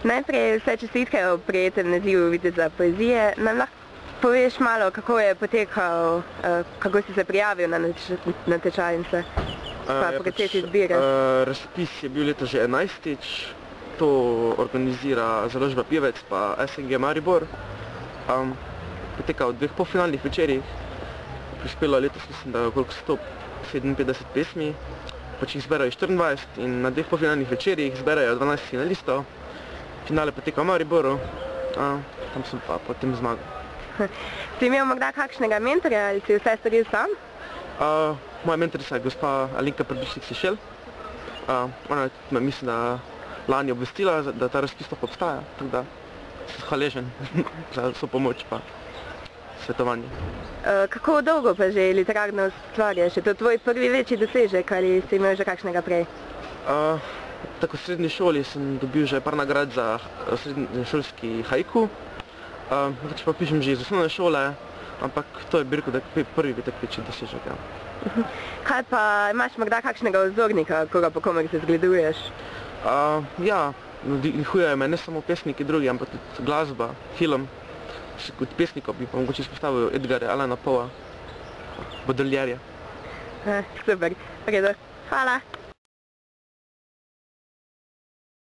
Najprej vse čestitke o prijetnem nazivu Viteza poezije. Nam lahko poveš malo, kako je potekal, kako si se prijavil na natečaj in vse, pa proces izbire? Razpis je bil letos že 11-tič, to organizira založba Pivec pa SNG Maribor. Poteka v 2 polfinalnih večerih, prispelo letos mislim, da je okrog 157 pesmi, pač jih zberajo 24 in na 2 polfinalnih večerih zberajo 12 finalistov. Finale poteka v Mariboru, tam sem pa potem zmagal. Si imel morda kakšnega mentorja ali si vse storil sam? Moja mentorica je gospa Alenka Prbišnik-Sešel. Ona me mislim, da lani obvestila, da ta razpis sploh obstaja, tako da sem hvaležen za vso pomoč pa svetovanje. Kako dolgo pa že literarno ustvarjaš? Je to tvoj prvi večji dosežek ali si imel že kakšnega prej? Tako v srednji šoli sem dobil že par nagrad za srednješolski haiku. Več pa pišem že iz osnovne šole, ampak to je bil prvi tak večji dosežek. Kaj pa, imaš morda kakšnega vzornika, koga po komer se zgleduješ? Ja, navdihujejo me ne samo pesniki drugi, ampak tudi glasba, film. Kot pesnikov bi pa mogoče izpostavil Edgarja Allana Poea, Baudelaireja. Super, v redu. Hvala.